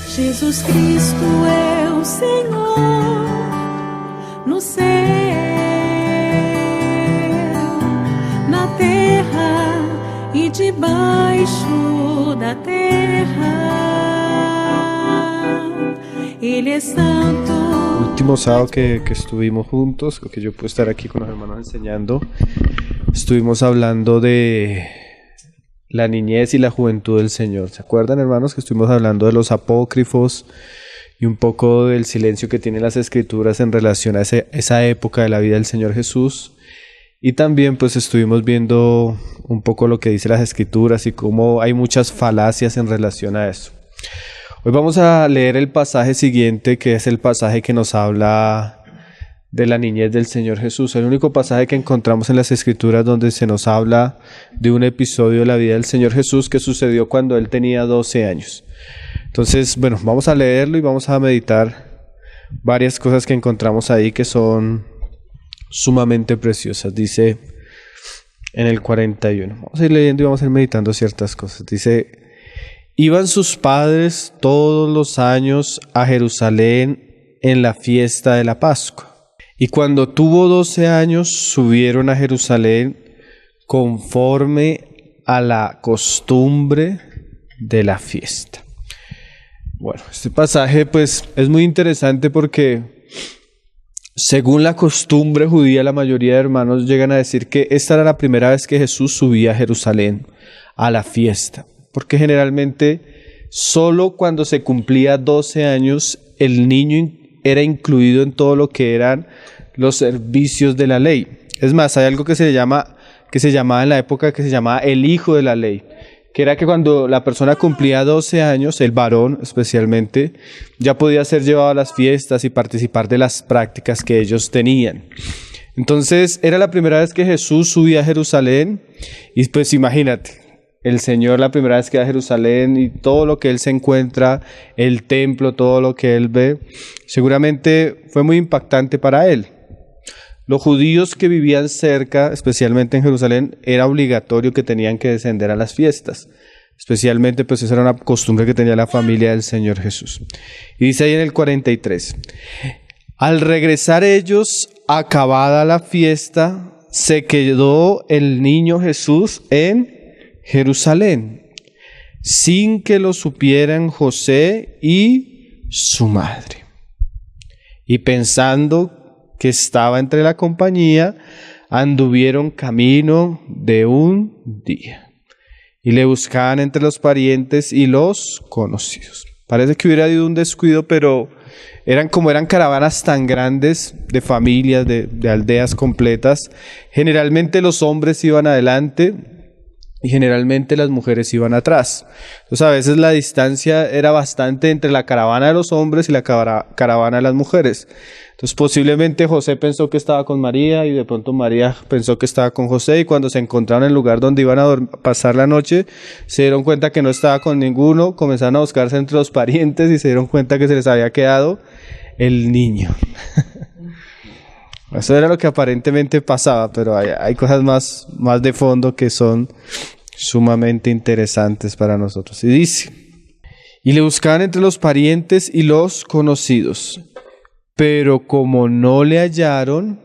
Jesus Cristo é o Senhor no céu, na terra e debaixo da terra. Ele é santo. El último sábado que estuvimos juntos, que yo pude estar aquí con los hermanos enseñando, estuvimos hablando de la niñez y la juventud del Señor. ¿Se acuerdan, hermanos, que estuvimos hablando de los apócrifos y un poco del silencio que tienen las Escrituras en relación a esa época de la vida del Señor Jesús? Y también pues estuvimos viendo un poco lo que dice las Escrituras y cómo hay muchas falacias en relación a eso. Hoy vamos a leer el pasaje siguiente, que es el pasaje que nos habla de la niñez del Señor Jesús. El único pasaje que encontramos en las Escrituras donde se nos habla de un episodio de la vida del Señor Jesús que sucedió cuando Él tenía 12 años. Entonces, bueno, vamos a leerlo y vamos a meditar varias cosas que encontramos ahí que son sumamente preciosas. Dice en el 41. Vamos a ir leyendo y vamos a ir meditando ciertas cosas. Dice: iban sus padres todos los años a Jerusalén en la fiesta de la Pascua. Y cuando tuvo 12 años, subieron a Jerusalén conforme a la costumbre de la fiesta. Bueno, este pasaje pues es muy interesante porque según la costumbre judía, la mayoría de hermanos llegan a decir que esta era la primera vez que Jesús subía a Jerusalén a la fiesta. Porque generalmente solo cuando se cumplía 12 años el niño era incluido en todo lo que eran los servicios de la ley. Es más, hay algo que se llamaba en la época que se llamaba el hijo de la ley, que era que cuando la persona cumplía 12 años, el varón especialmente, ya podía ser llevado a las fiestas y participar de las prácticas que ellos tenían. Entonces era la primera vez que Jesús subía a Jerusalén y pues imagínate, el Señor la primera vez que va a Jerusalén y todo lo que Él se encuentra, el templo, todo lo que Él ve, seguramente fue muy impactante para Él. Los judíos que vivían cerca, especialmente en Jerusalén, era obligatorio que tenían que descender a las fiestas. Especialmente, pues esa era una costumbre que tenía la familia del Señor Jesús. Y dice ahí en el 43, al regresar ellos, acabada la fiesta, se quedó el niño Jesús en Jerusalén, sin que lo supieran José y su madre. Y pensando que estaba entre la compañía, anduvieron camino de un día, y le buscaban entre los parientes y los conocidos. Parece que hubiera habido un descuido, pero eran caravanas tan grandes de familias, de aldeas completas. Generalmente los hombres iban adelante y generalmente las mujeres iban atrás. Entonces a veces la distancia era bastante entre la caravana de los hombres y la caravana de las mujeres. Entonces posiblemente José pensó que estaba con María y de pronto María pensó que estaba con José, y cuando se encontraron en el lugar donde iban a pasar la noche, se dieron cuenta que no estaba con ninguno, comenzaron a buscarse entre los parientes y se dieron cuenta que se les había quedado el niño. Eso era lo que aparentemente pasaba, pero hay cosas más de fondo que son sumamente interesantes para nosotros. Y dice, y le buscaban entre los parientes y los conocidos, pero como no le hallaron,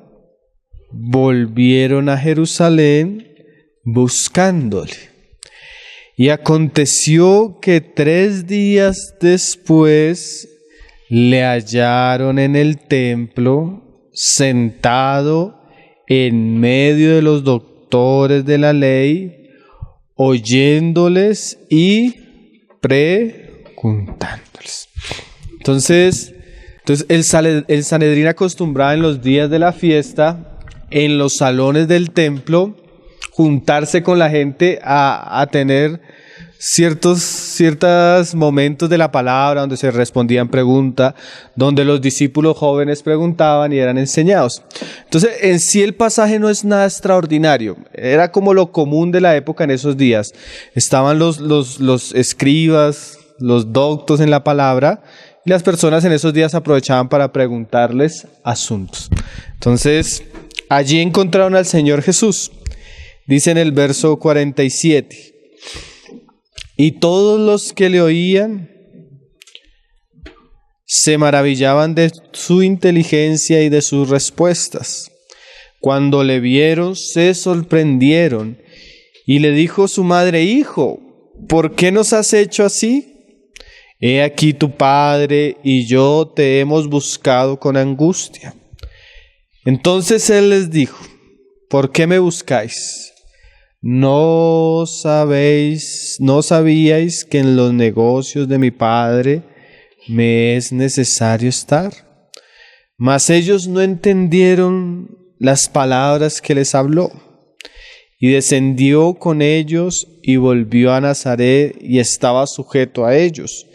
volvieron a Jerusalén buscándole. Y aconteció que 3 días después le hallaron en el templo, sentado en medio de los doctores de la ley, oyéndoles y preguntándoles. Entonces el Sanedrín acostumbraba en los días de la fiesta, en los salones del templo, juntarse con la gente a tener ciertos momentos de la palabra donde se respondían preguntas, donde los discípulos jóvenes preguntaban y eran enseñados. Entonces, en sí el pasaje no es nada extraordinario, era como lo común de la época en esos días. Estaban los escribas, los doctos en la palabra, y las personas en esos días aprovechaban para preguntarles asuntos. Entonces, allí encontraron al Señor Jesús. Dice en el verso 47, y todos los que le oían se maravillaban de su inteligencia y de sus respuestas. Cuando le vieron, se sorprendieron y le dijo su madre: Hijo, ¿por qué nos has hecho así? He aquí tu padre y yo te hemos buscado con angustia. Entonces él les dijo: ¿por qué me buscáis? ¿No sabíais que en los negocios de mi padre me es necesario estar? Mas ellos no entendieron las palabras que les habló. Y descendió con ellos y volvió a Nazaret y estaba sujeto a ellos.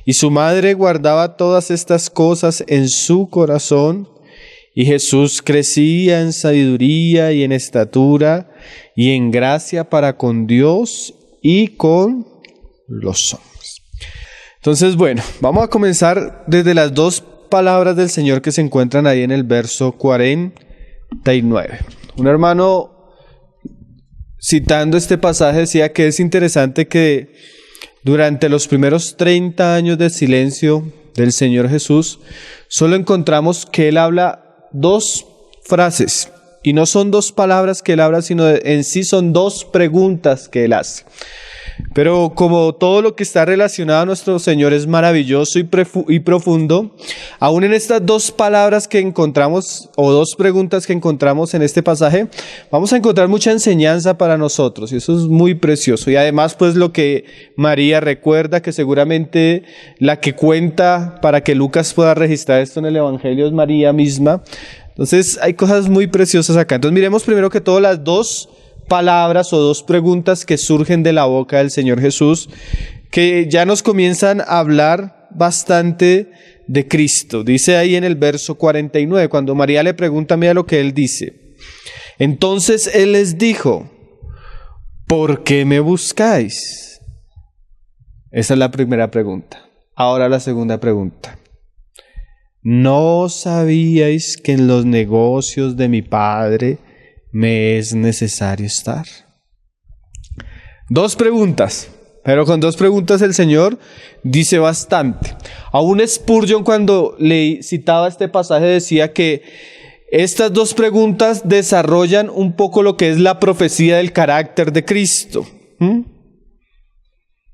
Y su madre guardaba todas estas cosas en su corazón. Y Jesús crecía en sabiduría y en estatura y en gracia para con Dios y con los hombres. Entonces, bueno, vamos a comenzar desde las dos palabras del Señor que se encuentran ahí en el verso 49. Un hermano, citando este pasaje, decía que es interesante que durante los primeros 30 años de silencio del Señor Jesús, solo encontramos que Él habla dos frases, y no son dos palabras que Él habla, sino en sí son dos preguntas que Él hace. Pero como todo lo que está relacionado a nuestro Señor es maravilloso y profundo, aún en estas dos palabras que encontramos, o dos preguntas que encontramos en este pasaje, vamos a encontrar mucha enseñanza para nosotros, y eso es muy precioso. Y además, pues lo que María recuerda, que seguramente la que cuenta para que Lucas pueda registrar esto en el Evangelio es María misma. Entonces hay cosas muy preciosas acá. Entonces miremos primero que todo las dos palabras o dos preguntas que surgen de la boca del Señor Jesús, que ya nos comienzan a hablar bastante de Cristo. Dice ahí en el verso 49, cuando María le pregunta, mira lo que Él dice. Entonces Él les dijo: ¿por qué me buscáis? Esa es la primera pregunta. Ahora la segunda pregunta. ¿No sabíais que en los negocios de mi Padre me es necesario estar? Dos preguntas, pero con dos preguntas el Señor dice bastante. Aún Spurgeon, cuando le citaba este pasaje, decía que estas dos preguntas desarrollan un poco lo que es la profecía del carácter de Cristo.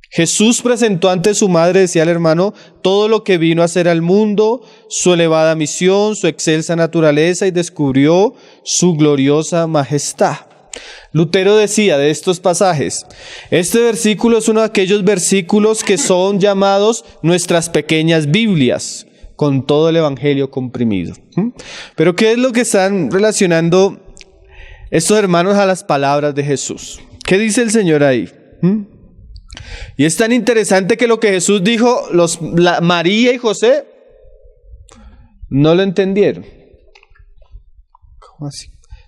Jesús presentó ante su madre, decía el hermano, todo lo que vino a hacer al mundo, su elevada misión, su excelsa naturaleza, y descubrió su gloriosa majestad. Lutero decía de estos pasajes: este versículo es uno de aquellos versículos que son llamados nuestras pequeñas Biblias, con todo el Evangelio comprimido. Pero ¿qué es lo que están relacionando estos hermanos a las palabras de Jesús? ¿Qué dice el Señor ahí? Y es tan interesante que lo que Jesús dijo, María y José no lo entendieron. ¿Cómo así?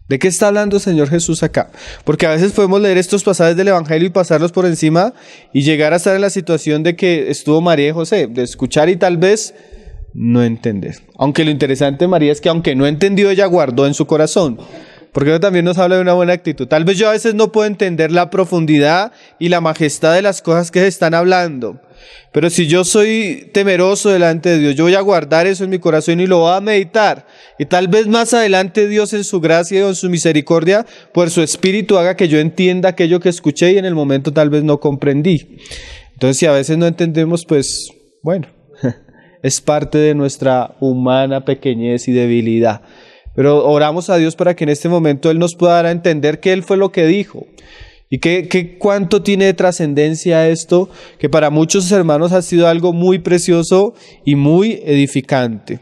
¿De qué está hablando el Señor Jesús acá? Porque a veces podemos leer estos pasajes del Evangelio y pasarlos por encima y llegar a estar en la situación de que estuvo María y José, de escuchar y tal vez no entender. Aunque lo interesante de María es que aunque no entendió, ella guardó en su corazón. Porque eso también nos habla de una buena actitud. Tal vez yo a veces no puedo entender la profundidad y la majestad de las cosas que se están hablando. Pero si yo soy temeroso delante de Dios, yo voy a guardar eso en mi corazón y lo voy a meditar. Y tal vez más adelante Dios en su gracia y en su misericordia, por su espíritu, haga que yo entienda aquello que escuché y en el momento tal vez no comprendí. Entonces, si a veces no entendemos, pues bueno, es parte de nuestra humana pequeñez y debilidad. Pero oramos a Dios para que en este momento Él nos pueda dar a entender que Él fue lo que dijo. Y que cuánto tiene de trascendencia esto, que para muchos hermanos ha sido algo muy precioso y muy edificante.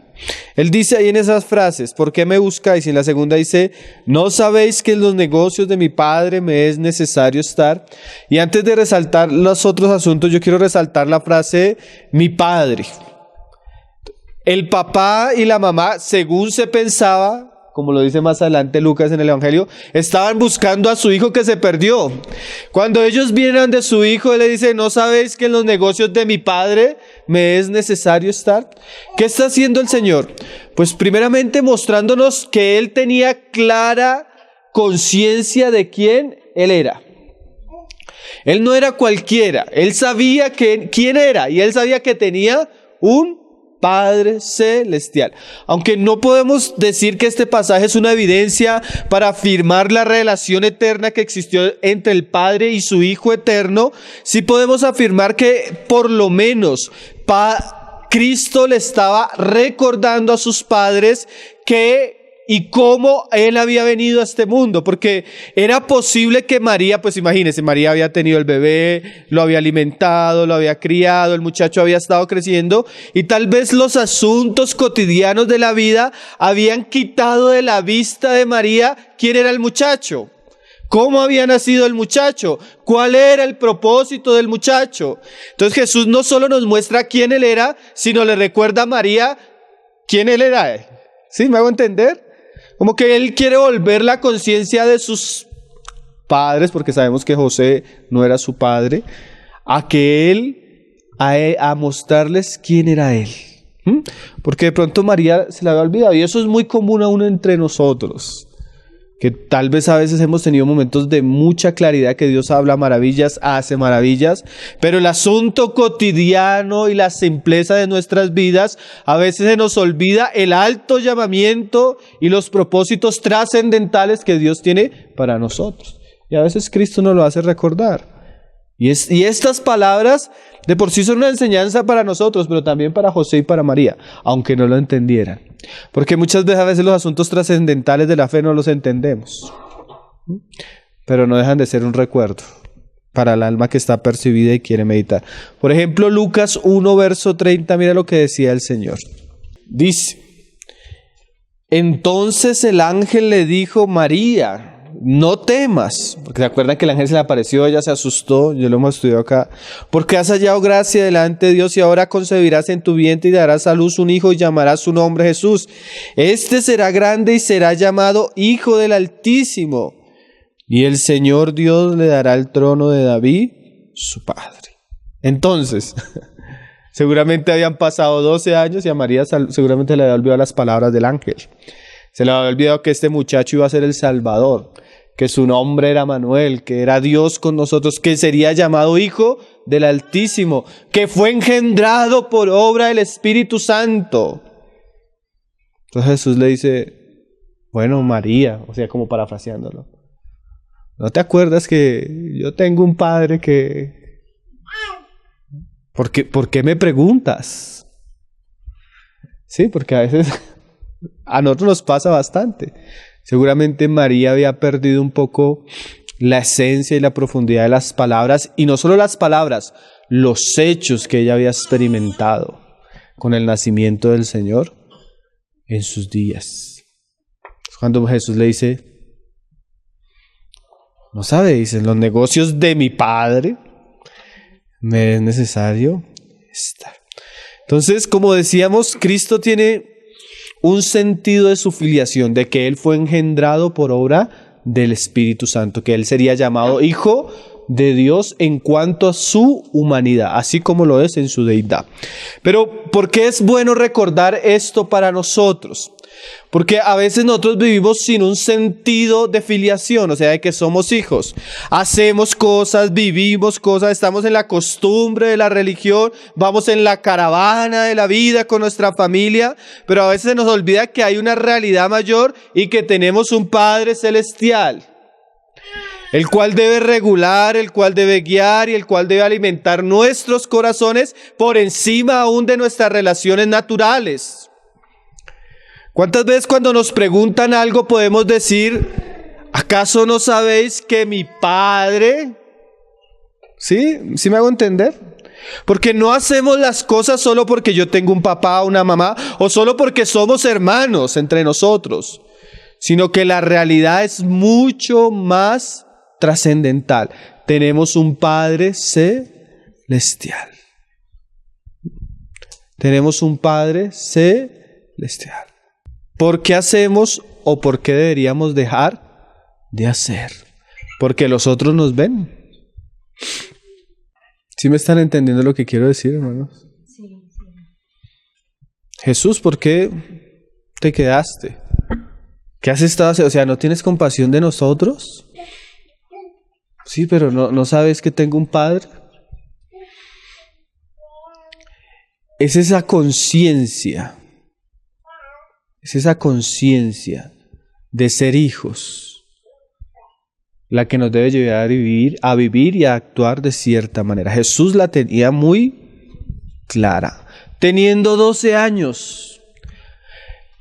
Él dice ahí en esas frases: ¿por qué me buscáis? Y en la segunda dice: ¿no sabéis que en los negocios de mi Padre me es necesario estar? Y antes de resaltar los otros asuntos, yo quiero resaltar la frase mi Padre. El papá y la mamá, según se pensaba, como lo dice más adelante Lucas en el Evangelio, estaban buscando a su hijo que se perdió. Cuando ellos vienen de su hijo, él le dice: ¿no sabéis que en los negocios de mi Padre me es necesario estar? ¿Qué está haciendo el Señor? Pues primeramente mostrándonos que Él tenía clara conciencia de quién Él era. Él no era cualquiera, Él sabía quién era, y Él sabía que tenía un Padre celestial. Aunque no podemos decir que este pasaje es una evidencia para afirmar la relación eterna que existió entre el Padre y su Hijo eterno, sí podemos afirmar que por lo menos Cristo le estaba recordando a sus padres y cómo Él había venido a este mundo, porque era posible que María, pues imagínense, María había tenido el bebé, lo había alimentado, lo había criado, el muchacho había estado creciendo, y tal vez los asuntos cotidianos de la vida habían quitado de la vista de María quién era el muchacho, cómo había nacido el muchacho, cuál era el propósito del muchacho. Entonces Jesús no solo nos muestra quién Él era, sino le recuerda a María quién Él era. ¿Sí? ¿Me hago entender? Como que Él quiere volver la conciencia de sus padres, porque sabemos que José no era su padre, a mostrarles quién era Él. Porque de pronto María se la había olvidado, y eso es muy común aún entre nosotros, que tal vez a veces hemos tenido momentos de mucha claridad, que Dios habla maravillas, hace maravillas, pero el asunto cotidiano y la simpleza de nuestras vidas, a veces se nos olvida el alto llamamiento y los propósitos trascendentales que Dios tiene para nosotros. Y a veces Cristo nos lo hace recordar. Y estas palabras de por sí son una enseñanza para nosotros, pero también para José y para María, aunque no lo entendieran. Porque muchas veces a veces los asuntos trascendentales de la fe no los entendemos, pero no dejan de ser un recuerdo para el alma que está percibida y quiere meditar. Por ejemplo, Lucas 1, verso 30, mira lo que decía el Señor. Dice: entonces el ángel le dijo: María, no temas, porque se acuerdan que el ángel se le apareció, ella se asustó, yo lo hemos estudiado acá, porque has hallado gracia delante de Dios, y ahora concebirás en tu vientre y darás a luz un hijo y llamarás su nombre Jesús. Este será grande y será llamado Hijo del Altísimo, y el Señor Dios le dará el trono de David, su padre. Entonces, seguramente habían pasado 12 años y a María seguramente le había olvidado las palabras del ángel. Se le había olvidado que este muchacho iba a ser el Salvador, que su nombre era Manuel, que era Dios con nosotros, que sería llamado Hijo del Altísimo, que fue engendrado por obra del Espíritu Santo. Entonces Jesús le dice: bueno, María, o sea, como parafraseándolo, ¿no te acuerdas que yo tengo un padre que... ¿Por qué me preguntas? Sí, porque a veces a nosotros nos pasa bastante. Seguramente María había perdido un poco la esencia y la profundidad de las palabras, y no solo las palabras, los hechos que ella había experimentado con el nacimiento del Señor en sus días. Cuando Jesús le dice: no sabéis, en los negocios de mi Padre me es necesario estar. Entonces, como decíamos, Cristo tiene un sentido de su filiación, de que Él fue engendrado por obra del Espíritu Santo, que Él sería llamado Hijo de Dios en cuanto a su humanidad, así como lo es en su deidad. Pero, ¿por qué es bueno recordar esto para nosotros? Porque a veces nosotros vivimos sin un sentido de filiación, o sea, de que somos hijos. Hacemos cosas, vivimos cosas, estamos en la costumbre de la religión, vamos en la caravana de la vida con nuestra familia, pero a veces se nos olvida que hay una realidad mayor y que tenemos un Padre celestial, el cual debe regular, el cual debe guiar y el cual debe alimentar nuestros corazones por encima aún de nuestras relaciones naturales. ¿Cuántas veces cuando nos preguntan algo podemos decir: ¿acaso no sabéis que mi Padre? ¿Sí? ¿Sí me hago entender? Porque no hacemos las cosas solo porque yo tengo un papá o una mamá, o solo porque somos hermanos entre nosotros, sino que la realidad es mucho más trascendental. Tenemos un Padre celestial. Tenemos un Padre celestial. ¿Por qué hacemos o por qué deberíamos dejar de hacer? Porque los otros nos ven. ¿Sí me están entendiendo lo que quiero decir, hermanos? Sí. Jesús, ¿por qué te quedaste? ¿Qué has estado haciendo? O sea, ¿no tienes compasión de nosotros? Sí, pero no sabes que tengo un Padre. es esa conciencia de ser hijos la que nos debe llevar a vivir y a actuar de cierta manera. Jesús la tenía muy clara, teniendo 12 años.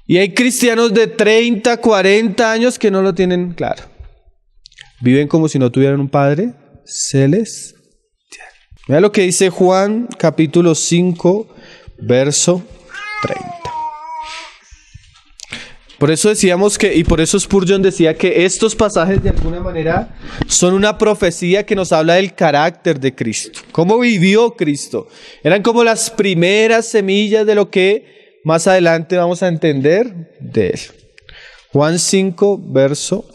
Y hay cristianos de 30, 40 años que no lo tienen claro. Viven como si no tuvieran un Padre celestial. Mira lo que dice Juan capítulo 5, verso 30. Por eso decíamos y por eso Spurgeon decía que estos pasajes de alguna manera son una profecía que nos habla del carácter de Cristo. ¿Cómo vivió Cristo? Eran como las primeras semillas de lo que más adelante vamos a entender de él. Juan 5, verso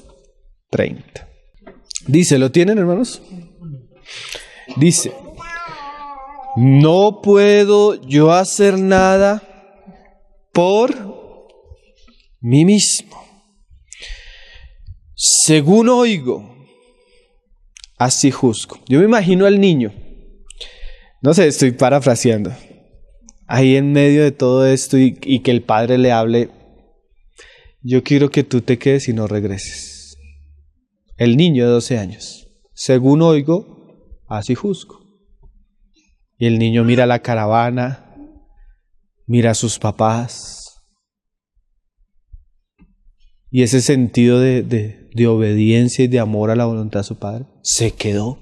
30. Dice, ¿lo tienen, hermanos? Dice, no puedo yo hacer nada por mí mismo. Según oigo, así juzgo. Yo me imagino al niño, no sé, estoy parafraseando, ahí en medio de todo esto y que el padre le hable, yo quiero que tú te quedes y no regreses. El niño de 12 años, según oigo, así juzgo. Y el niño mira la caravana, mira a sus papás. Y ese sentido de obediencia y de amor a la voluntad de su padre se quedó.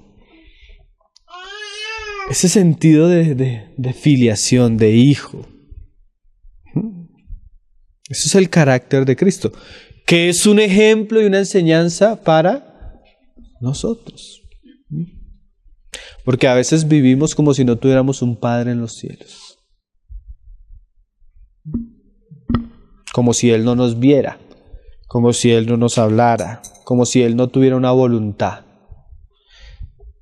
Ese sentido de filiación, de hijo. Eso es el carácter de Cristo, que es un ejemplo y una enseñanza para nosotros. Porque a veces vivimos como si no tuviéramos un Padre en los cielos. Como si Él no nos viera. Como si Él no nos hablara, como si Él no tuviera una voluntad.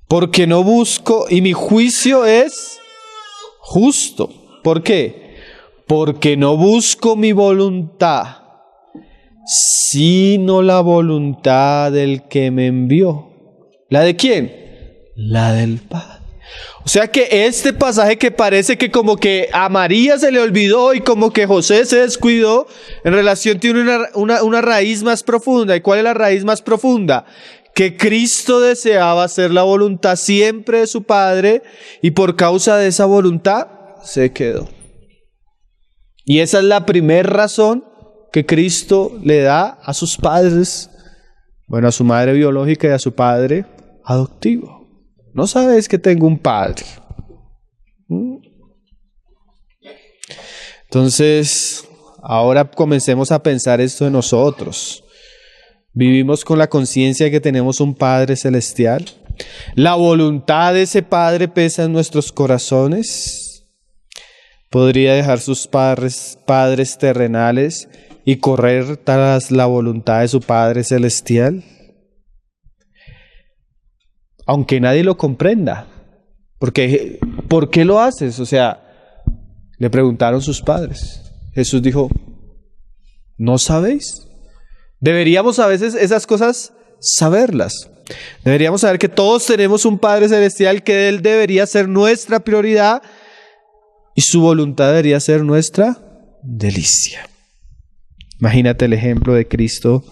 Porque no busco, y mi juicio es justo. ¿Por qué? Porque no busco mi voluntad, sino la voluntad del que me envió. ¿La de quién? La del Padre. O sea que este pasaje que parece que como que a María se le olvidó y como que José se descuidó, en relación tiene una raíz más profunda. ¿Y cuál es la raíz más profunda? Que Cristo deseaba hacer la voluntad siempre de su Padre y por causa de esa voluntad se quedó. Y esa es la primera razón que Cristo le da a sus padres, bueno, a su madre biológica y a su padre adoptivo. ¿No sabes que tengo un padre? Entonces, ahora comencemos a pensar esto de nosotros. Vivimos con la conciencia de que tenemos un Padre celestial. La voluntad de ese Padre pesa en nuestros corazones. Podría dejar sus padres terrenales y correr tras la voluntad de su Padre celestial. Aunque nadie lo comprenda. Porque, ¿por qué lo haces? O sea, le preguntaron sus padres. Jesús dijo, ¿no sabéis? Deberíamos a veces esas cosas saberlas. Deberíamos saber que todos tenemos un Padre celestial, que Él debería ser nuestra prioridad y su voluntad debería ser nuestra delicia. Imagínate el ejemplo de Cristo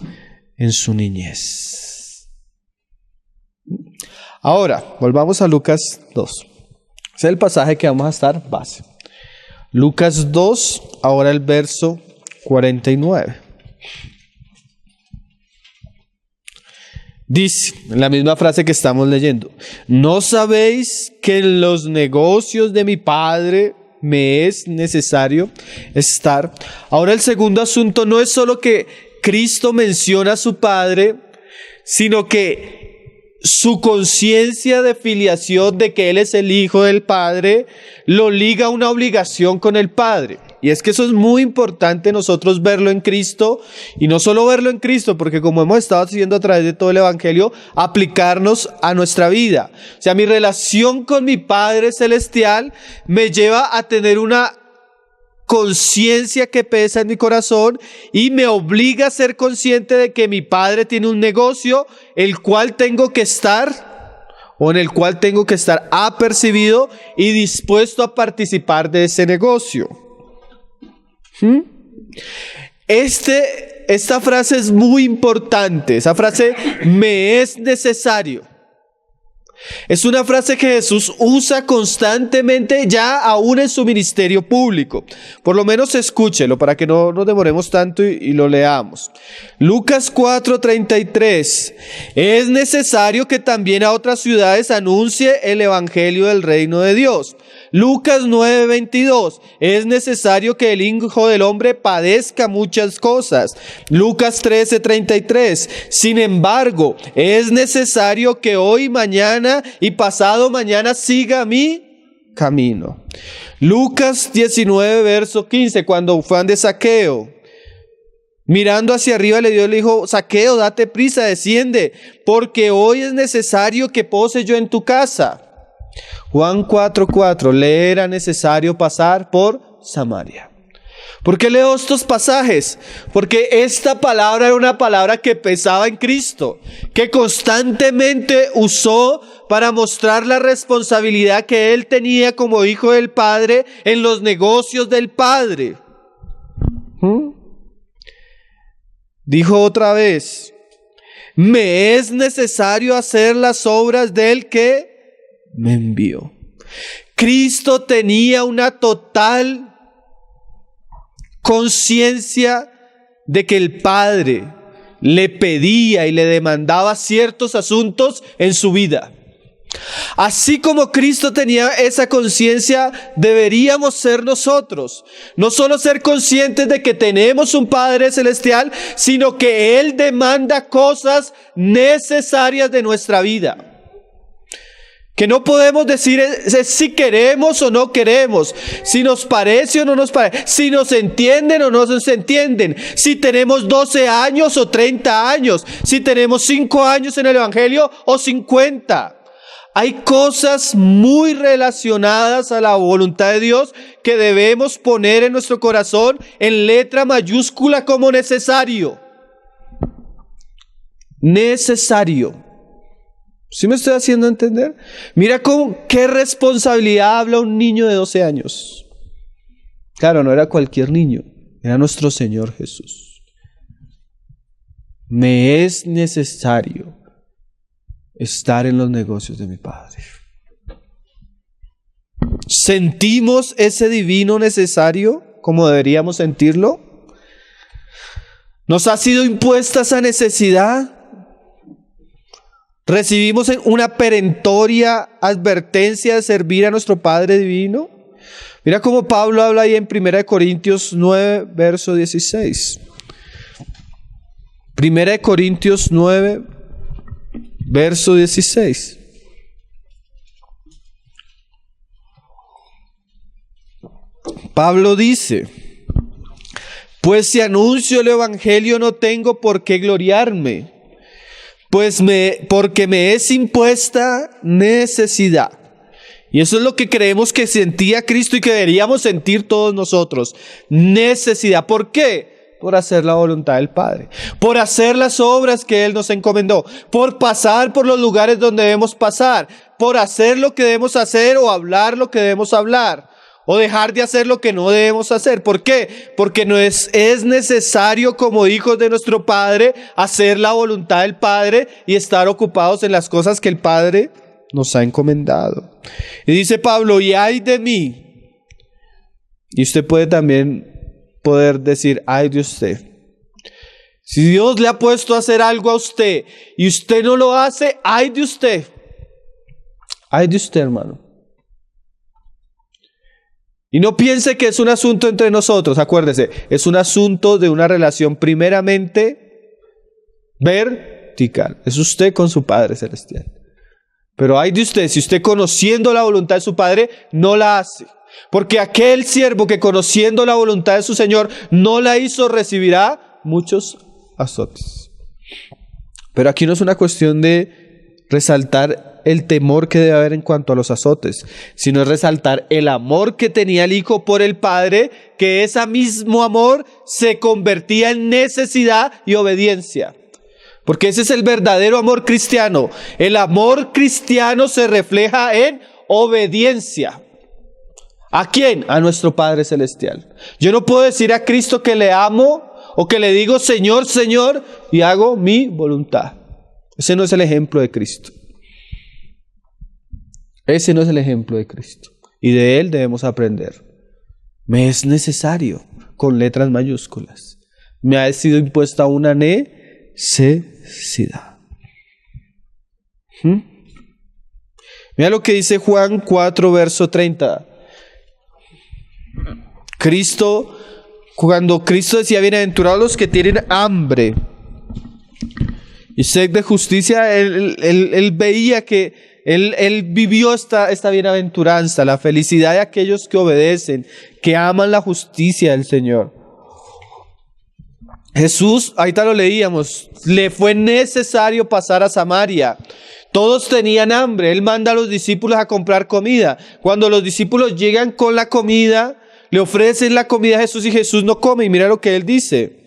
en su niñez. Ahora, volvamos a Lucas 2. Ese es el pasaje que vamos a estar base. Lucas 2, ahora el verso 49. Dice, en la misma frase que estamos leyendo, ¿no sabéis que en los negocios de mi Padre me es necesario estar? Ahora el segundo asunto no es solo que Cristo menciona a su Padre, sino que su conciencia de filiación de que Él es el Hijo del Padre lo liga a una obligación con el Padre. Y es que eso es muy importante nosotros verlo en Cristo, y no solo verlo en Cristo, porque como hemos estado haciendo a través de todo el Evangelio, aplicarnos a nuestra vida. O sea, mi relación con mi Padre Celestial me lleva a tener una conciencia que pesa en mi corazón y me obliga a ser consciente de que mi Padre tiene un negocio el cual tengo que estar o en el cual tengo que estar apercibido y dispuesto a participar de ese negocio. Esta frase es muy importante. Esa frase, me es necesario. Es una frase que Jesús usa constantemente ya aún en su ministerio público. Por lo menos escúchelo para que no nos demoremos tanto y lo leamos. Lucas 4:33. Es necesario que también a otras ciudades anuncie el evangelio del reino de Dios. Lucas 9:22. Es necesario que el Hijo del Hombre padezca muchas cosas. Lucas 13:33. Sin embargo, es necesario que hoy, mañana y pasado mañana siga mi camino. Lucas 19, verso 15, cuando fue de Zaqueo, mirando hacia arriba, le dijo: Zaqueo, date prisa, desciende, porque hoy es necesario que pose yo en tu casa. Juan 4:4, le era necesario pasar por Samaria. ¿Por qué leo estos pasajes? Porque esta palabra era una palabra que pesaba en Cristo, que constantemente usó para mostrar la responsabilidad que Él tenía como hijo del Padre en los negocios del Padre. Dijo otra vez: me es necesario hacer las obras del que me envió. Cristo tenía una total conciencia de que el Padre le pedía y le demandaba ciertos asuntos en su vida. Así como Cristo tenía esa conciencia, deberíamos ser nosotros. No solo ser conscientes de que tenemos un Padre celestial, sino que Él demanda cosas necesarias de nuestra vida. Que no podemos decir si queremos o no queremos, si nos parece o no nos parece, si nos entienden o no nos entienden, si tenemos 12 años o 30 años, si tenemos 5 años en el Evangelio o 50. Hay cosas muy relacionadas a la voluntad de Dios que debemos poner en nuestro corazón en letra mayúscula como necesario. Necesario. ¿Sí me estoy haciendo entender? Mira con qué responsabilidad habla un niño de 12 años. Claro, no era cualquier niño, era nuestro Señor Jesús. Me es necesario estar en los negocios de mi Padre. ¿Sentimos ese divino necesario como deberíamos sentirlo? ¿Nos ha sido impuesta esa necesidad? ¿Recibimos una perentoria advertencia de servir a nuestro Padre Divino? Mira cómo Pablo habla ahí en 1 Corintios 9, verso 16. 1 Corintios 9, verso 16. Pablo dice: pues si anuncio el evangelio no tengo por qué gloriarme, porque me es impuesta necesidad. Y eso es lo que creemos que sentía Cristo y que deberíamos sentir todos nosotros. Necesidad. ¿Por qué? Por hacer la voluntad del Padre, por hacer las obras que Él nos encomendó, por pasar por los lugares donde debemos pasar, por hacer lo que debemos hacer o hablar lo que debemos hablar, o dejar de hacer lo que no debemos hacer. ¿Por qué? Porque es necesario como hijos de nuestro Padre hacer la voluntad del Padre y estar ocupados en las cosas que el Padre nos ha encomendado. Y dice Pablo: y ay de mí. Y usted puede también decir: ay de usted. Si Dios le ha puesto a hacer algo a usted y usted no lo hace, ay de usted. Ay de usted, hermano. Y no piense que es un asunto entre nosotros, acuérdese, es un asunto de una relación primeramente vertical. Es usted con su Padre Celestial. Pero ay de usted, si usted conociendo la voluntad de su Padre no la hace. Porque aquel siervo que conociendo la voluntad de su Señor no la hizo, recibirá muchos azotes. Pero aquí no es una cuestión de resaltar el temor que debe haber en cuanto a los azotes, sino es resaltar el amor que tenía el Hijo por el Padre, que ese mismo amor se convertía en necesidad y obediencia. Porque ese es el verdadero amor cristiano. El amor cristiano se refleja en obediencia. ¿A quién? A nuestro Padre Celestial. Yo no puedo decir a Cristo que le amo o que le digo Señor, Señor y hago mi voluntad. Ese no es el ejemplo de Cristo. Ese no es el ejemplo de Cristo. Y de Él debemos aprender. Me es necesario, con letras mayúsculas. Me ha sido impuesta una necesidad. Mira lo que dice Juan 4, verso 30. Cuando Cristo decía, bienaventurados los que tienen hambre y sed de justicia, él veía que Él vivió esta bienaventuranza, la felicidad de aquellos que obedecen, que aman la justicia del Señor. Jesús, ahorita lo leíamos, le fue necesario pasar a Samaria. Todos tenían hambre. Él manda a los discípulos a comprar comida. Cuando los discípulos llegan con la comida, le ofrecen la comida a Jesús y Jesús no come. Y mira lo que Él dice.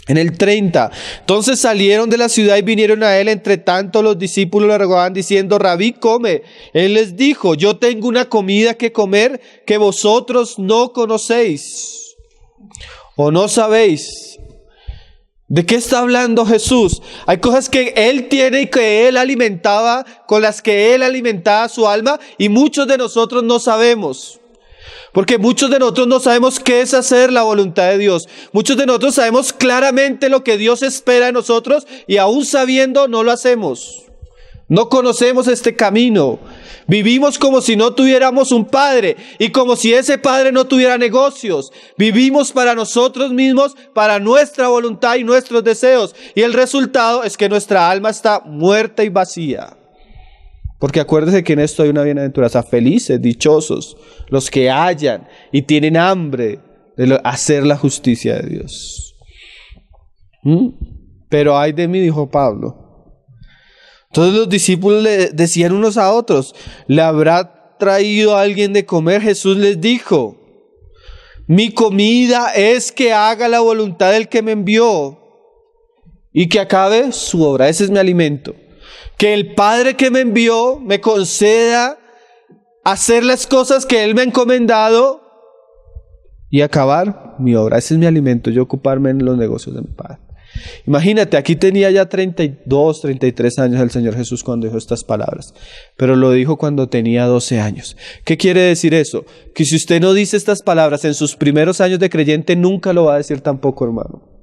En el 30, entonces salieron de la ciudad y vinieron a Él, entre tanto los discípulos le rogaban diciendo, Rabí, come. Él les dijo, yo tengo una comida que comer que vosotros no conocéis o no sabéis. ¿De qué está hablando Jesús? Hay cosas que Él tiene y que Él alimentaba, con las que Él alimentaba su alma, y muchos de nosotros no sabemos. Porque muchos de nosotros no sabemos qué es hacer la voluntad de Dios. Muchos de nosotros sabemos claramente lo que Dios espera de nosotros y aún sabiendo no lo hacemos. No conocemos este camino. Vivimos como si no tuviéramos un padre y como si ese padre no tuviera negocios. Vivimos para nosotros mismos, para nuestra voluntad y nuestros deseos. Y el resultado es que nuestra alma está muerta y vacía. Porque acuérdese que en esto hay una bienaventuranza. Felices, dichosos, los que hallan y tienen hambre de hacer la justicia de Dios. Pero ay de mí, dijo Pablo. Entonces los discípulos le decían unos a otros, ¿le habrá traído alguien de comer? Jesús les dijo, mi comida es que haga la voluntad del que me envió y que acabe su obra. Ese es mi alimento. Que el Padre que me envió me conceda hacer las cosas que Él me ha encomendado y acabar mi obra. Ese es mi alimento, yo ocuparme en los negocios de mi Padre. Imagínate, aquí tenía ya 32, 33 años el Señor Jesús cuando dijo estas palabras, pero lo dijo cuando tenía 12 años. ¿Qué quiere decir eso? Que si usted no dice estas palabras en sus primeros años de creyente, nunca lo va a decir tampoco, hermano.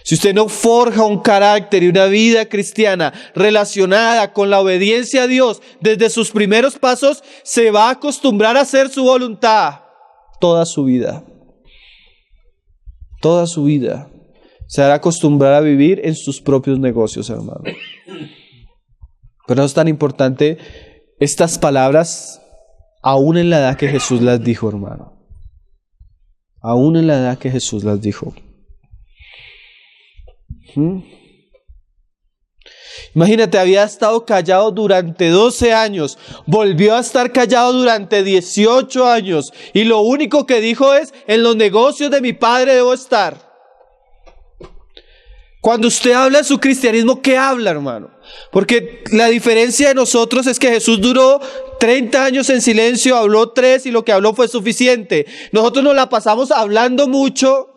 Si usted no forja un carácter y una vida cristiana relacionada con la obediencia a Dios desde sus primeros pasos, se va a acostumbrar a hacer su voluntad toda su vida. Toda su vida. Se va a acostumbrar a vivir en sus propios negocios, hermano. Pero no es tan importante estas palabras aún en la edad que Jesús las dijo, hermano. Aún en la edad que Jesús las dijo. Imagínate, había estado callado durante 12 años, volvió a estar callado durante 18 años y lo único que dijo es, en los negocios de mi Padre debo estar. Cuando usted habla de su cristianismo, ¿qué habla, hermano? Porque la diferencia de nosotros es que Jesús duró 30 años en silencio, habló 3 y lo que habló fue suficiente. Nosotros nos la pasamos hablando mucho.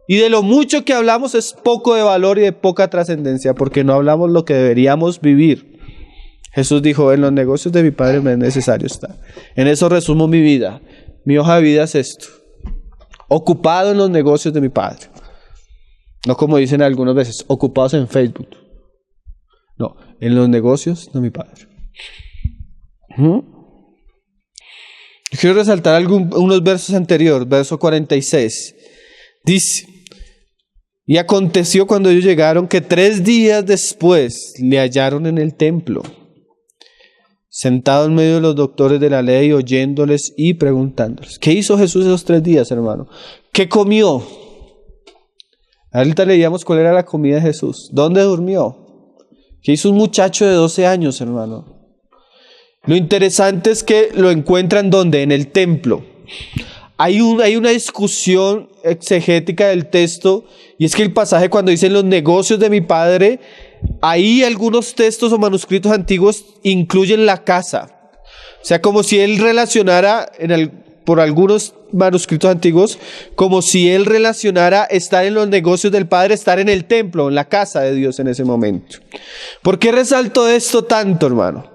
Y de lo mucho que hablamos es poco de valor y de poca trascendencia, porque no hablamos lo que deberíamos vivir. Jesús dijo, en los negocios de mi Padre me es necesario estar. En eso resumo mi vida. Mi hoja de vida es esto. Ocupado en los negocios de mi Padre. No como dicen algunas veces, ocupados en Facebook. No, en los negocios de mi Padre. Quiero resaltar unos versos anteriores, verso 46. Dice, y aconteció cuando ellos llegaron que 3 días después le hallaron en el templo, sentado en medio de los doctores de la ley, oyéndoles y preguntándoles. ¿Qué hizo Jesús esos 3 días, hermano? ¿Qué comió? Ahorita leíamos cuál era la comida de Jesús. ¿Dónde durmió? ¿Qué hizo un muchacho de 12 años, hermano? Lo interesante es que lo encuentran ¿dónde? En el templo. Hay una discusión exegética del texto, y es que el pasaje cuando dice los negocios de mi Padre, ahí algunos textos o manuscritos antiguos incluyen la casa. O sea, como si él relacionara, por algunos manuscritos antiguos, como si él relacionara estar en los negocios del Padre, estar en el templo, en la casa de Dios en ese momento. ¿Por qué resalto esto tanto, hermano?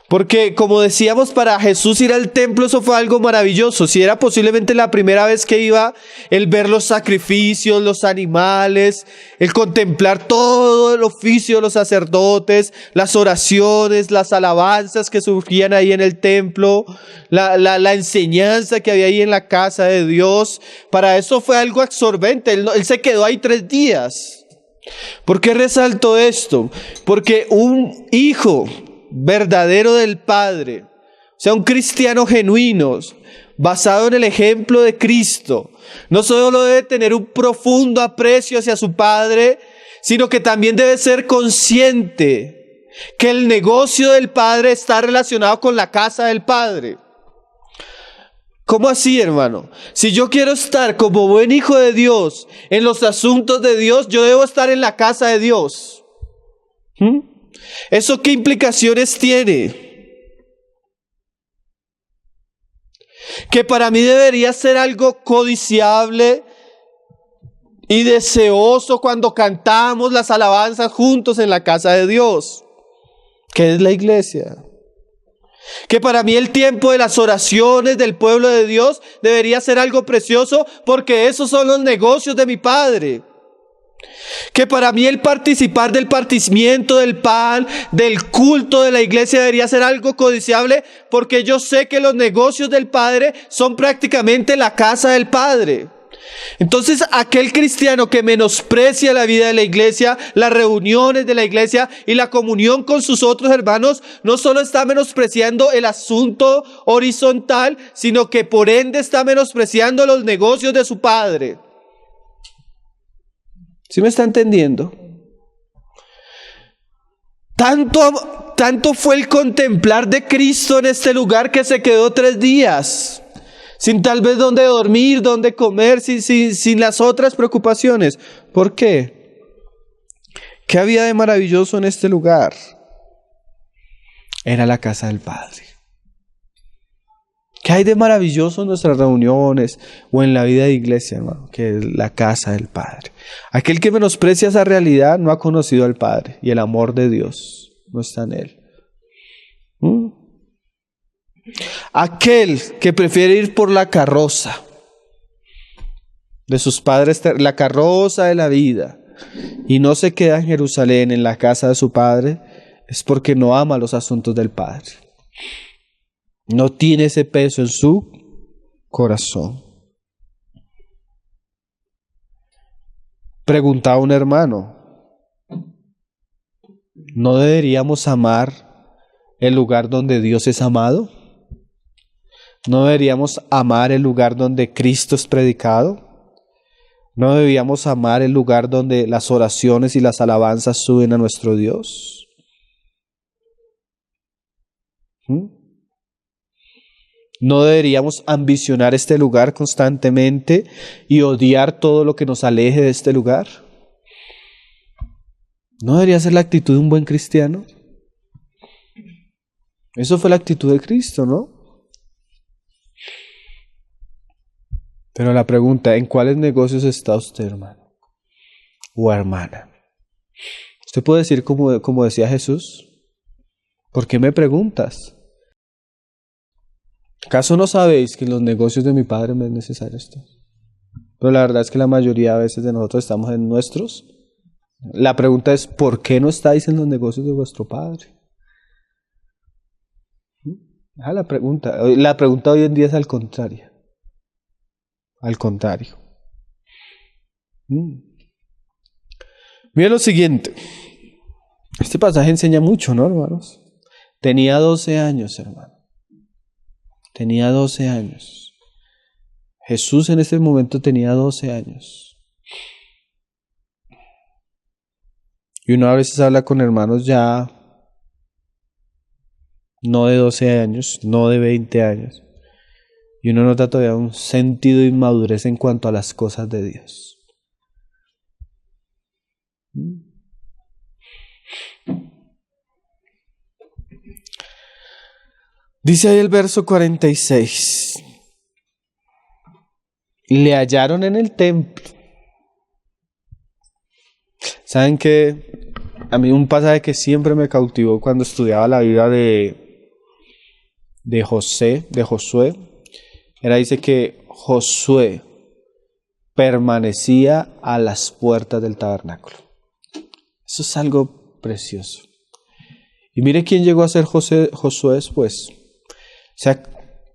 Porque, como decíamos, para Jesús ir al templo, eso fue algo maravilloso. Si era posiblemente la primera vez que iba, el ver los sacrificios, los animales, el contemplar todo el oficio de los sacerdotes, las oraciones, las alabanzas que surgían ahí en el templo, la enseñanza que había ahí en la casa de Dios. Para eso fue algo absorbente. Él se quedó ahí 3 días. ¿Por qué resalto esto? Porque un hijo verdadero del Padre, o sea, un cristiano genuino, basado en el ejemplo de Cristo, no solo debe tener un profundo aprecio hacia su Padre, sino que también debe ser consciente que el negocio del Padre está relacionado con la casa del Padre. ¿Cómo así, hermano? Si yo quiero estar como buen hijo de Dios en los asuntos de Dios, yo debo estar en la casa de Dios. ¿Eso qué implicaciones tiene? Que para mí debería ser algo codiciable y deseoso cuando cantamos las alabanzas juntos en la casa de Dios, que es la iglesia. Que para mí el tiempo de las oraciones del pueblo de Dios debería ser algo precioso, porque esos son los negocios de mi Padre. Que para mí el participar del partimiento del pan, del culto de la iglesia debería ser algo codiciable, porque yo sé que los negocios del Padre son prácticamente la casa del Padre. Entonces, aquel cristiano que menosprecia la vida de la iglesia, las reuniones de la iglesia y la comunión con sus otros hermanos, no solo está menospreciando el asunto horizontal, sino que por ende está menospreciando los negocios de su Padre. ¿Sí me está entendiendo? Tanto fue el contemplar de Cristo en este lugar que se quedó 3 días, sin tal vez dónde dormir, dónde comer, sin las otras preocupaciones. ¿Por qué? ¿Qué había de maravilloso en este lugar? Era la casa del Padre. ¿Qué hay de maravilloso en nuestras reuniones o en la vida de iglesia, hermano? Que es la casa del Padre. Aquel que menosprecia esa realidad no ha conocido al Padre, y el amor de Dios no está en él. Aquel que prefiere ir por la carroza de sus padres, la carroza de la vida, y no se queda en Jerusalén, en la casa de su Padre, es porque no ama los asuntos del Padre. No tiene ese peso en su corazón. Preguntaba un hermano: ¿no deberíamos amar el lugar donde Dios es amado? ¿No deberíamos amar el lugar donde Cristo es predicado? ¿No deberíamos amar el lugar donde las oraciones y las alabanzas suben a nuestro Dios? ¿No deberíamos ambicionar este lugar constantemente y odiar todo lo que nos aleje de este lugar? ¿No debería ser la actitud de un buen cristiano? Eso fue la actitud de Cristo, ¿no? Pero la pregunta: ¿en cuáles negocios está usted, hermano o hermana? Usted puede decir como decía Jesús: ¿por qué me preguntas? ¿Acaso no sabéis que en los negocios de mi Padre me es necesario esto? Pero la verdad es que la mayoría a veces de nosotros estamos en nuestros. La pregunta es: ¿por qué no estáis en los negocios de vuestro Padre? La pregunta hoy en día es al contrario. Al contrario. Mira lo siguiente. Este pasaje enseña mucho, ¿no, hermanos? Tenía 12 años, hermano. Tenía 12 años. Jesús en ese momento tenía 12 años. Y uno a veces habla con hermanos ya no de 12 años, no de 20 años. Y uno nota todavía un sentido de inmadurez en cuanto a las cosas de Dios. Dice ahí el verso 46. Le hallaron en el templo. ¿Saben qué? A mí un pasaje que siempre me cautivó cuando estudiaba la vida de Josué, dice que Josué permanecía a las puertas del tabernáculo. Eso es algo precioso. Y mire quién llegó a ser Josué después. O sea,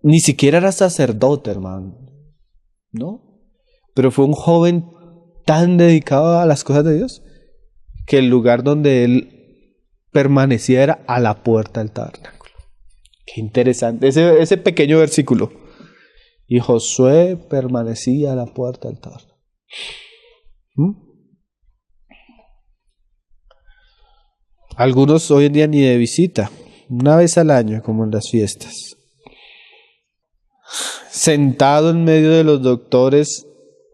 ni siquiera era sacerdote, hermano, ¿no? Pero fue un joven tan dedicado a las cosas de Dios que el lugar donde él permanecía era a la puerta del tabernáculo. Qué interesante ese pequeño versículo. Y Josué permanecía a la puerta del tabernáculo. Algunos hoy en día ni de visita, una vez al año, como en las fiestas. Sentado en medio de los doctores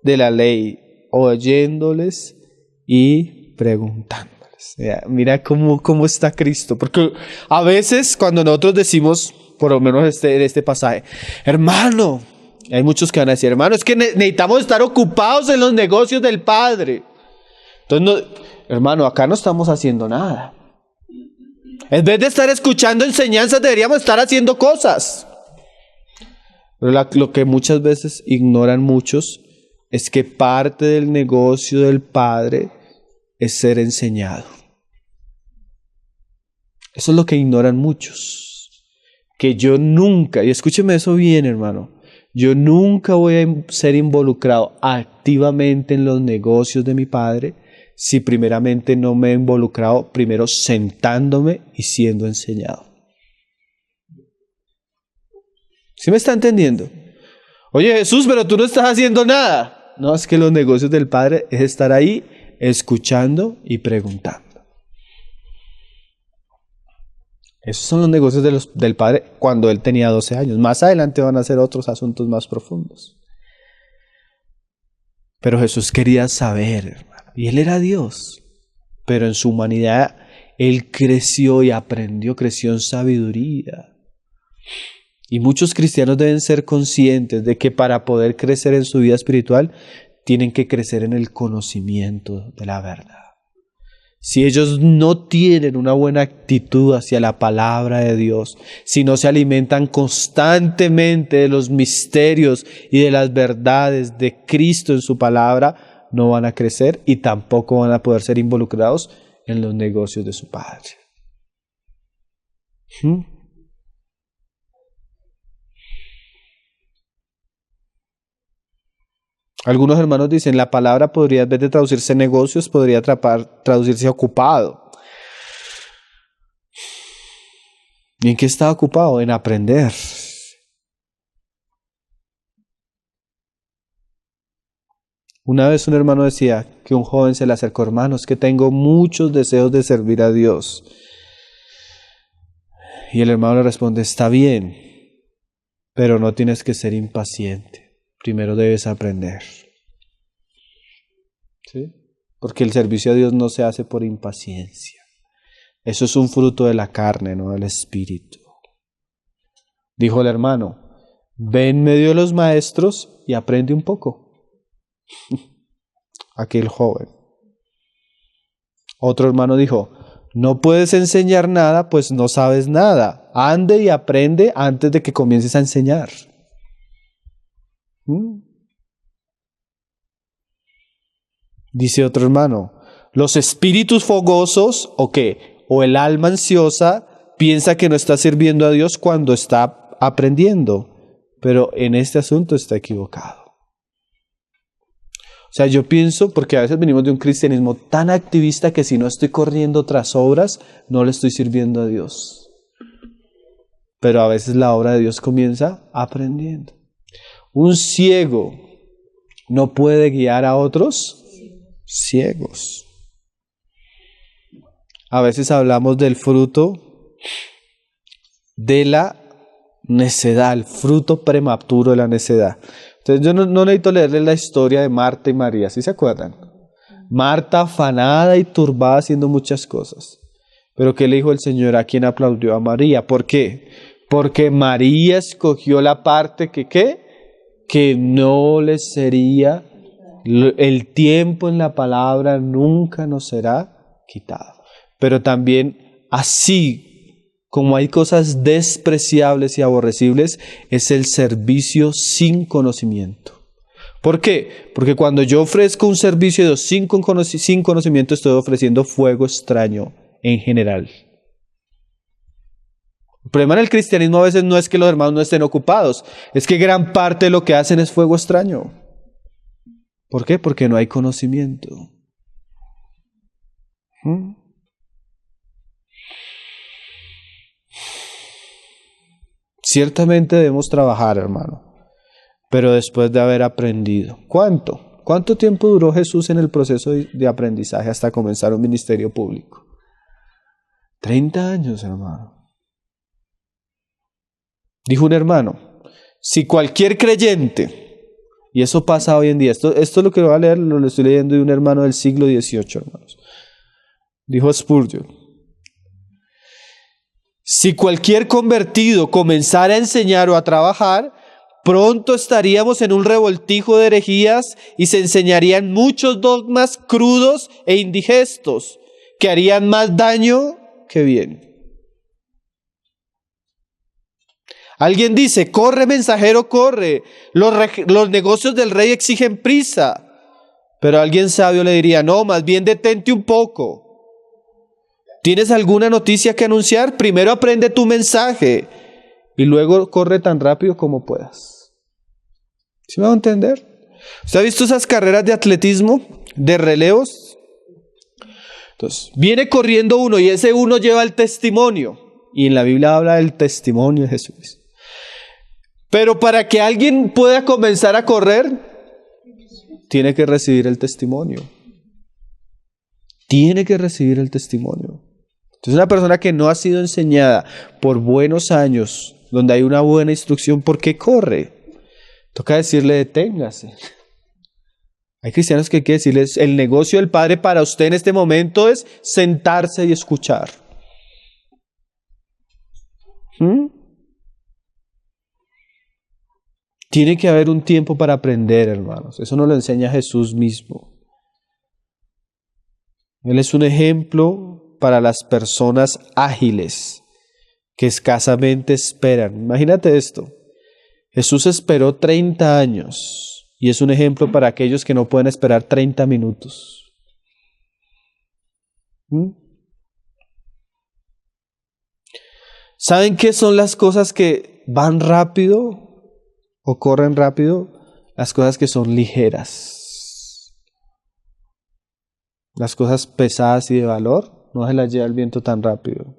de la ley, oyéndoles y preguntándoles. Mira cómo está Cristo. Porque a veces cuando nosotros decimos, por lo menos en este pasaje, hermano, hay muchos que van a decir, hermano, es que necesitamos estar ocupados en los negocios del Padre. Entonces, hermano, acá no estamos haciendo nada. En vez de estar escuchando enseñanzas, deberíamos estar haciendo cosas. Pero lo que muchas veces ignoran muchos es que parte del negocio del Padre es ser enseñado. Eso es lo que ignoran muchos. Que yo nunca, y escúcheme eso bien, hermano, yo nunca voy a ser involucrado activamente en los negocios de mi Padre si primeramente no me he involucrado primero sentándome y siendo enseñado. ¿Sí me está entendiendo? Oye, Jesús, pero tú no estás haciendo nada. No, es que los negocios del Padre es estar ahí escuchando y preguntando. Esos son los negocios del Padre cuando Él tenía 12 años. Más adelante van a ser otros asuntos más profundos. Pero Jesús quería saber, hermano. Y Él era Dios. Pero en su humanidad Él creció y aprendió, creció en sabiduría. Y muchos cristianos deben ser conscientes de que para poder crecer en su vida espiritual, tienen que crecer en el conocimiento de la verdad. Si ellos no tienen una buena actitud hacia la palabra de Dios, si no se alimentan constantemente de los misterios y de las verdades de Cristo en su palabra, no van a crecer y tampoco van a poder ser involucrados en los negocios de su Padre. Algunos hermanos dicen, la palabra podría, en vez de traducirse negocios, podría traducirse ocupado. ¿Y en qué está ocupado? En aprender. Una vez un hermano decía que un joven se le acercó, hermano, es que tengo muchos deseos de servir a Dios. Y el hermano le responde, está bien, pero no tienes que ser impaciente. Primero debes aprender. ¿Sí? Porque el servicio a Dios no se hace por impaciencia. Eso es un fruto de la carne, no del espíritu. Dijo el hermano, ve en medio de los maestros y aprende un poco. Aquel joven. Otro hermano dijo, no puedes enseñar nada, pues no sabes nada. Ande y aprende antes de que comiences a enseñar. Dice otro hermano, los espíritus fogosos o el alma ansiosa piensa que no está sirviendo a Dios cuando está aprendiendo, pero en este asunto está equivocado. O sea, yo pienso, porque a veces venimos de un cristianismo tan activista que si no estoy corriendo tras obras, no le estoy sirviendo a Dios. Pero a veces la obra de Dios comienza aprendiendo. Un ciego no puede guiar a otros ciegos. A veces hablamos del fruto de la necedad, el fruto prematuro de la necedad. Entonces yo no necesito leerles la historia de Marta y María, ¿sí se acuerdan? Marta afanada y turbada haciendo muchas cosas. Pero ¿qué le dijo el Señor a quien aplaudió a María? ¿Por qué? Porque María escogió la parte que no les sería, el tiempo en la palabra nunca nos será quitado. Pero también así como hay cosas despreciables y aborrecibles, es el servicio sin conocimiento. ¿Por qué? Porque cuando yo ofrezco un servicio de Dios sin conocimiento, estoy ofreciendo fuego extraño en general. El problema en el cristianismo a veces no es que los hermanos no estén ocupados, es que gran parte de lo que hacen es fuego extraño. ¿Por qué? Porque no hay conocimiento. Ciertamente debemos trabajar, hermano, pero después de haber aprendido. ¿Cuánto? ¿Cuánto tiempo duró Jesús en el proceso de aprendizaje hasta comenzar un ministerio público? 30 años, hermano. Dijo un hermano, si cualquier creyente, y eso pasa hoy en día, esto es lo que voy a leer, lo estoy leyendo de un hermano del siglo XVIII, hermanos. Dijo Spurgeon, si cualquier convertido comenzara a enseñar o a trabajar, pronto estaríamos en un revoltijo de herejías y se enseñarían muchos dogmas crudos e indigestos que harían más daño que bien. Alguien dice, corre mensajero, corre, los negocios del rey exigen prisa. Pero alguien sabio le diría, no, más bien detente un poco. ¿Tienes alguna noticia que anunciar? Primero aprende tu mensaje y luego corre tan rápido como puedas. ¿Sí me va a entender? ¿Usted ha visto esas carreras de atletismo, de relevos? Entonces, viene corriendo uno y ese uno lleva el testimonio. Y en la Biblia habla del testimonio de Jesús. Pero para que alguien pueda comenzar a correr, tiene que recibir el testimonio. Tiene que recibir el testimonio. Entonces una persona que no ha sido enseñada por buenos años, donde hay una buena instrucción, ¿por qué corre? Toca decirle, deténgase. Hay cristianos que hay que decirles, el negocio del Padre para usted en este momento es sentarse y escuchar. Tiene que haber un tiempo para aprender, hermanos. Eso nos lo enseña Jesús mismo. Él es un ejemplo para las personas ágiles que escasamente esperan. Imagínate esto. Jesús esperó 30 años y es un ejemplo para aquellos que no pueden esperar 30 minutos. ¿Saben qué son las cosas que van rápido o corren rápido? Las cosas que son ligeras. Las cosas pesadas y de valor no se las lleva el viento tan rápido.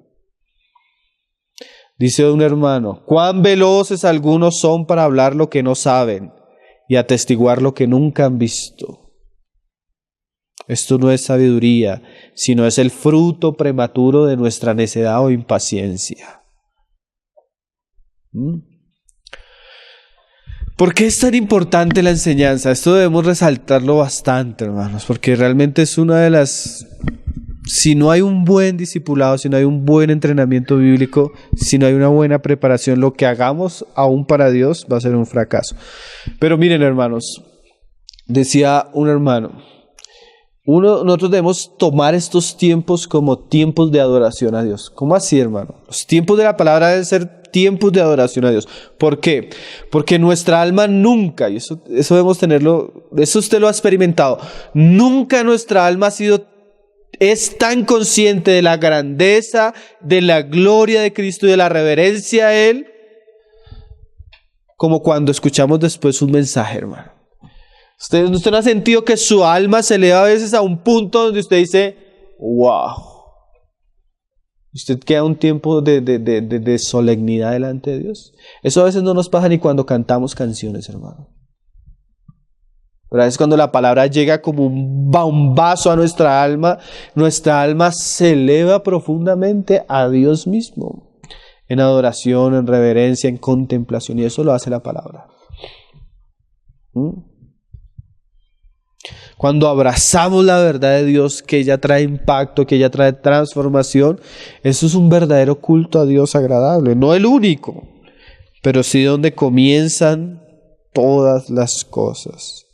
Dice un hermano, cuán veloces algunos son para hablar lo que no saben y atestiguar lo que nunca han visto. Esto no es sabiduría, sino es el fruto prematuro de nuestra necedad o impaciencia. ¿Por qué es tan importante la enseñanza? Esto debemos resaltarlo bastante, hermanos, porque realmente es una de las... Si no hay un buen discipulado, si no hay un buen entrenamiento bíblico, si no hay una buena preparación, lo que hagamos aún para Dios va a ser un fracaso. Pero miren, hermanos, decía un hermano, nosotros debemos tomar estos tiempos como tiempos de adoración a Dios. ¿Cómo así, hermano? Los tiempos de la palabra deben ser tiempos de adoración a Dios. ¿Por qué? Porque nuestra alma nunca, y eso debemos tenerlo, eso usted lo ha experimentado, nunca nuestra alma es tan consciente de la grandeza, de la gloria de Cristo y de la reverencia a Él, como cuando escuchamos después un mensaje, hermano. ¿Usted no ha sentido que su alma se eleva a veces a un punto donde usted dice, wow? Usted queda un tiempo de solemnidad delante de Dios. Eso a veces no nos pasa ni cuando cantamos canciones, hermano. Pero a veces cuando la palabra llega como un bombazo a nuestra alma se eleva profundamente a Dios mismo. En adoración, en reverencia, en contemplación. Y eso lo hace la palabra. cuando abrazamos la verdad de Dios, que ella trae impacto, que ella trae transformación, eso es un verdadero culto a Dios agradable. No el único, pero sí donde comienzan todas las cosas.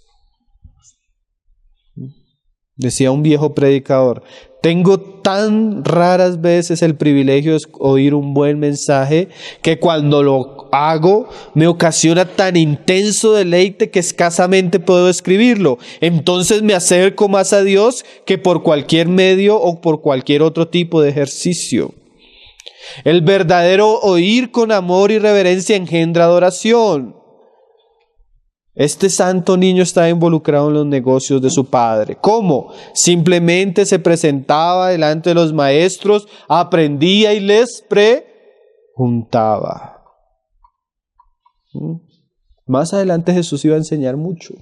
Decía un viejo predicador: tengo tan raras veces el privilegio de oír un buen mensaje que cuando lo hago me ocasiona tan intenso deleite que escasamente puedo escribirlo. Entonces me acerco más a Dios que por cualquier medio o por cualquier otro tipo de ejercicio. El verdadero oír con amor y reverencia engendra adoración. Este santo niño estaba involucrado en los negocios de su padre. ¿Cómo? Simplemente se presentaba delante de los maestros, aprendía y les preguntaba. Más adelante Jesús iba a enseñar mucho,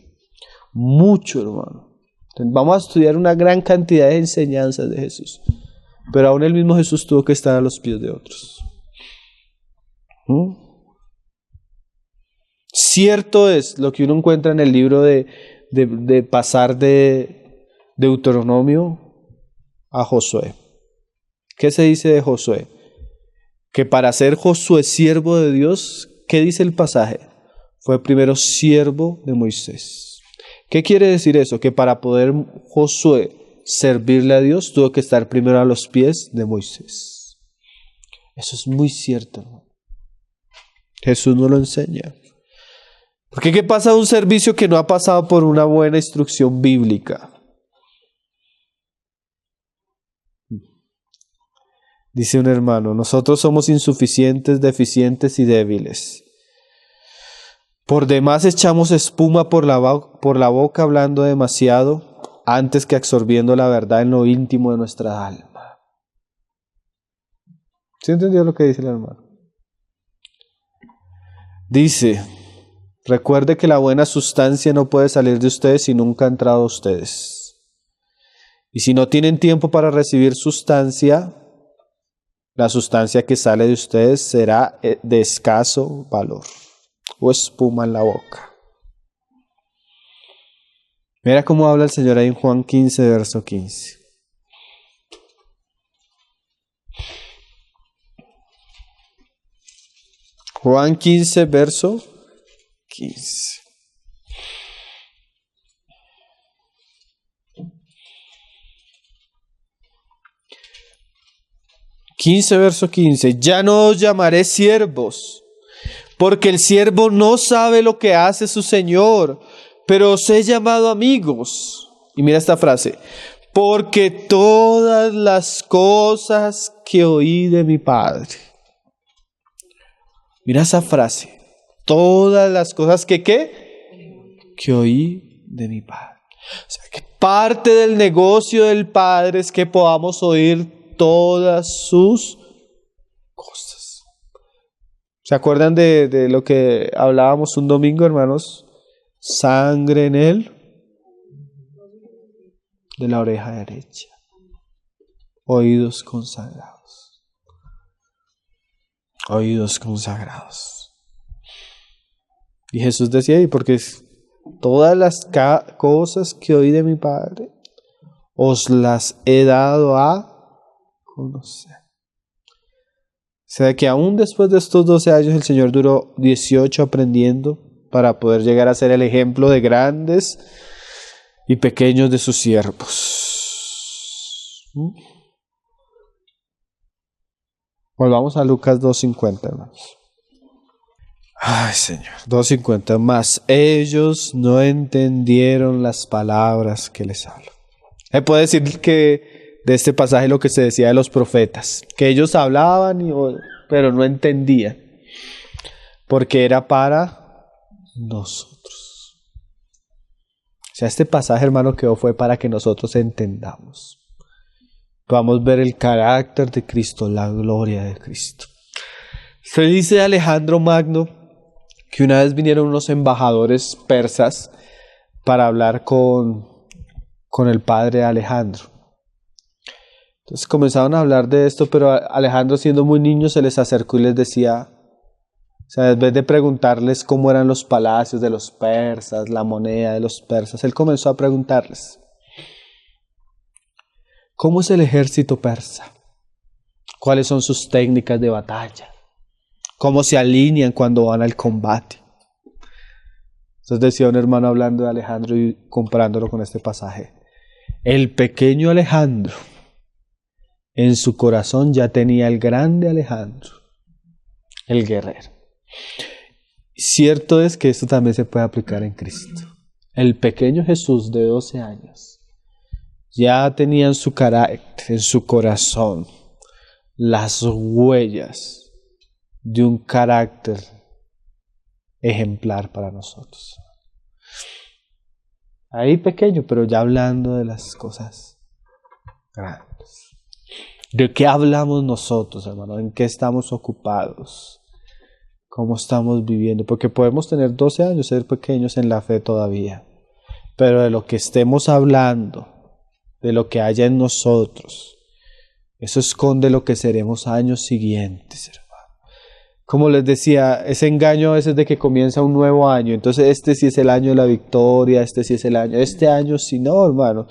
hermano. Entonces, vamos a estudiar una gran cantidad de enseñanzas de Jesús, pero aún el mismo Jesús tuvo que estar a los pies de otros. Cierto es lo que uno encuentra en el libro de pasar de Deuteronomio a Josué. ¿Qué se dice de Josué? Que para ser Josué siervo de Dios, ¿qué dice el pasaje? Fue primero siervo de Moisés. ¿Qué quiere decir eso? Que para poder Josué servirle a Dios, tuvo que estar primero a los pies de Moisés. Eso es muy cierto, hermano. Jesús nos lo enseña. Porque ¿qué pasa de un servicio que no ha pasado por una buena instrucción bíblica? Dice un hermano: nosotros somos insuficientes, deficientes y débiles. Por demás echamos espuma por la boca hablando demasiado, antes que absorbiendo la verdad en lo íntimo de nuestra alma. ¿Sí entendió lo que dice el hermano? Dice: recuerde que la buena sustancia no puede salir de ustedes si nunca ha entrado a ustedes. Y si no tienen tiempo para recibir sustancia, la sustancia que sale de ustedes será de escaso valor, o espuma en la boca. Mira cómo habla el Señor ahí en Juan 15, verso 15. Juan 15, verso 15. Verso 15. Ya no os llamaré siervos, porque el siervo no sabe lo que hace su Señor, pero os he llamado amigos. Y mira esta frase: porque todas las cosas que oí de mi Padre. Mira esa frase: todas las cosas que oí de mi Padre. O sea, que parte del negocio del Padre es que podamos oír todas sus cosas. ¿Se acuerdan de lo que hablábamos un domingo, hermanos? Sangre en él de la oreja derecha, oídos consagrados. Oídos consagrados. Y Jesús decía ahí: porque todas las cosas que oí de mi Padre os las he dado a conocer. O sea que aún después de estos 12 años el Señor duró 18 aprendiendo para poder llegar a ser el ejemplo de grandes y pequeños de sus siervos. Volvamos a Lucas 2:50, hermanos. Ay, Señor. 2:50. Mas ellos no entendieron las palabras que les hablo. Se puede decir que de este pasaje lo que se decía de los profetas, que ellos hablaban pero no entendían, porque era para nosotros. O sea, este pasaje, hermano, que fue para que nosotros entendamos. Podamos ver el carácter de Cristo, la gloria de Cristo. Se dice de Alejandro Magno que una vez vinieron unos embajadores persas para hablar con el padre Alejandro. Entonces comenzaron a hablar de esto, pero Alejandro, siendo muy niño, se les acercó y les decía: sea, en vez de preguntarles cómo eran los palacios de los persas, la moneda de los persas, él comenzó a preguntarles, ¿cómo es el ejército persa? ¿Cuáles son sus técnicas de batalla? ¿Cómo se alinean cuando van al combate? Entonces decía un hermano hablando de Alejandro y comparándolo con este pasaje. El pequeño Alejandro en su corazón ya tenía el grande Alejandro, el guerrero. Cierto es que esto también se puede aplicar en Cristo. El pequeño Jesús de 12 años ya tenía en su carácter, en su corazón, las huellas de un carácter ejemplar para nosotros. Ahí pequeño, pero ya hablando de las cosas grandes. ¿De qué hablamos nosotros, hermano? ¿En qué estamos ocupados? ¿Cómo estamos viviendo? Porque podemos tener 12 años, ser pequeños en la fe todavía, pero de lo que estemos hablando, de lo que haya en nosotros, eso esconde lo que seremos años siguientes, hermano. Como les decía, ese engaño a veces de que comienza un nuevo año, entonces este sí es el año de la victoria, este sí es el año, este año sí, no, hermano.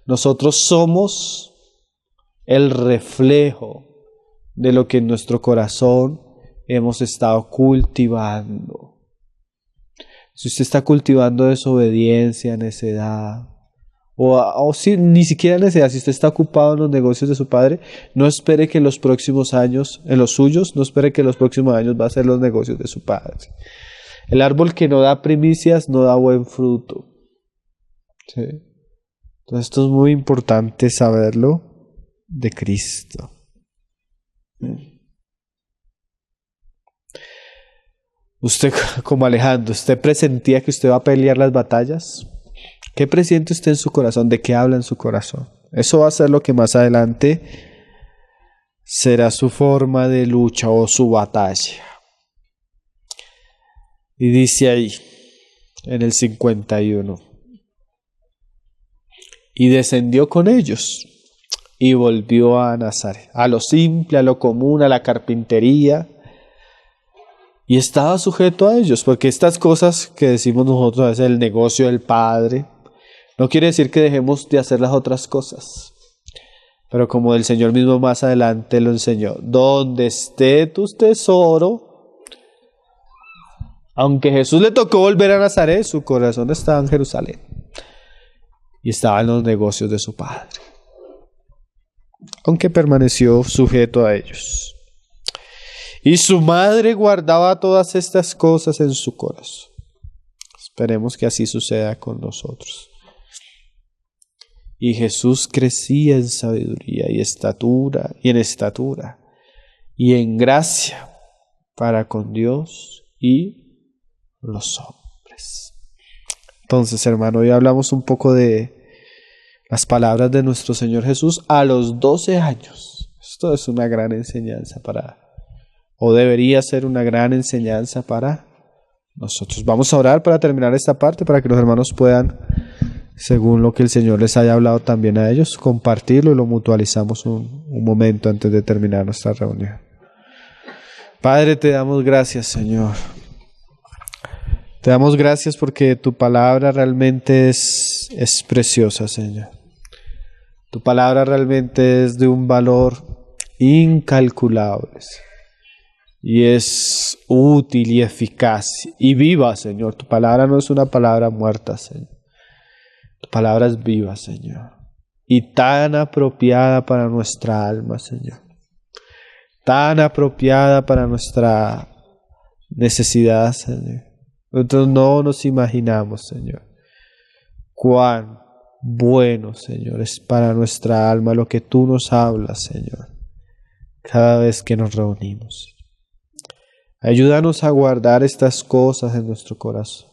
Nosotros somos el reflejo de lo que en nuestro corazón hemos estado cultivando. Si usted está cultivando desobediencia, necedad, o si ni siquiera necedad, si usted está ocupado en los negocios de su padre, no espere que en los próximos años, en los suyos, no espere que en los próximos años va a ser los negocios de su padre. El árbol que no da primicias no da buen fruto. ¿Sí? Entonces esto es muy importante saberlo de Cristo. Usted, como Alejandro, ¿usted presentía que usted va a pelear las batallas? ¿Qué presiente usted en su corazón? ¿De qué habla en su corazón? Eso va a ser lo que más adelante será su forma de lucha o su batalla. Y dice ahí, en el 51, y descendió con ellos y volvió a Nazaret, a lo simple, a lo común, a la carpintería, y estaba sujeto a ellos, porque estas cosas que decimos nosotros, a veces el negocio del Padre, no quiere decir que dejemos de hacer las otras cosas. Pero como el Señor mismo más adelante lo enseñó, donde esté tu tesoro, aunque Jesús le tocó volver a Nazaret, su corazón estaba en Jerusalén y estaba en los negocios de su Padre, aunque permaneció sujeto a ellos. Y su madre guardaba todas estas cosas en su corazón. Esperemos que así suceda con nosotros. Y Jesús crecía en sabiduría y en estatura y en gracia para con Dios y los hombres. Entonces, hermano, hoy hablamos un poco de las palabras de nuestro Señor Jesús a los 12 años. Esto es una gran enseñanza o debería ser una gran enseñanza para nosotros. Vamos a orar para terminar esta parte, para que los hermanos puedan, según lo que el Señor les haya hablado también a ellos, compartirlo y lo mutualizamos un momento antes de terminar nuestra reunión. Padre, te damos gracias, Señor. Te damos gracias porque tu palabra realmente es preciosa, Señor. Tu palabra realmente es de un valor incalculable. Y es útil y eficaz y viva, Señor. Tu palabra no es una palabra muerta, Señor. Tu palabra es viva, Señor. Y tan apropiada para nuestra alma, Señor. Tan apropiada para nuestra necesidad, Señor. Nosotros no nos imaginamos, Señor, cuán bueno, Señor, es para nuestra alma lo que tú nos hablas, Señor, cada vez que nos reunimos. Ayúdanos a guardar estas cosas en nuestro corazón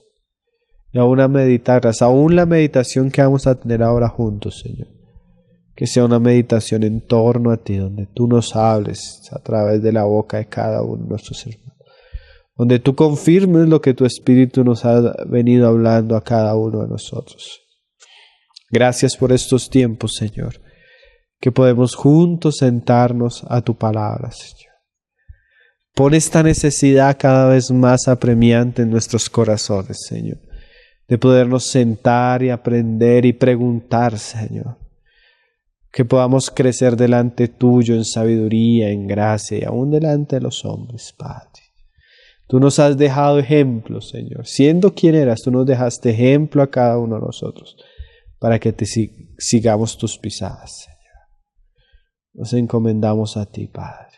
y aún a meditarlas, aún la meditación que vamos a tener ahora juntos, Señor. Que sea una meditación en torno a ti, donde tú nos hables a través de la boca de cada uno de nuestros hermanos. Donde tú confirmes lo que tu Espíritu nos ha venido hablando a cada uno de nosotros. Gracias por estos tiempos, Señor, que podemos juntos sentarnos a tu palabra, Señor. Pon esta necesidad cada vez más apremiante en nuestros corazones, Señor, de podernos sentar y aprender y preguntar, Señor. Que podamos crecer delante tuyo en sabiduría, en gracia y aún delante de los hombres, Padre. Tú nos has dejado ejemplo, Señor. Siendo quien eras, tú nos dejaste ejemplo a cada uno de nosotros para que te sigamos tus pisadas, Señor. Nos encomendamos a ti, Padre.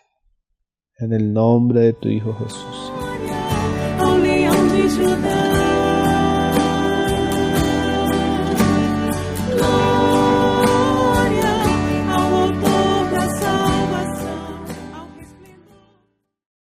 En el nombre de tu Hijo Jesús. Ao leão de Judá.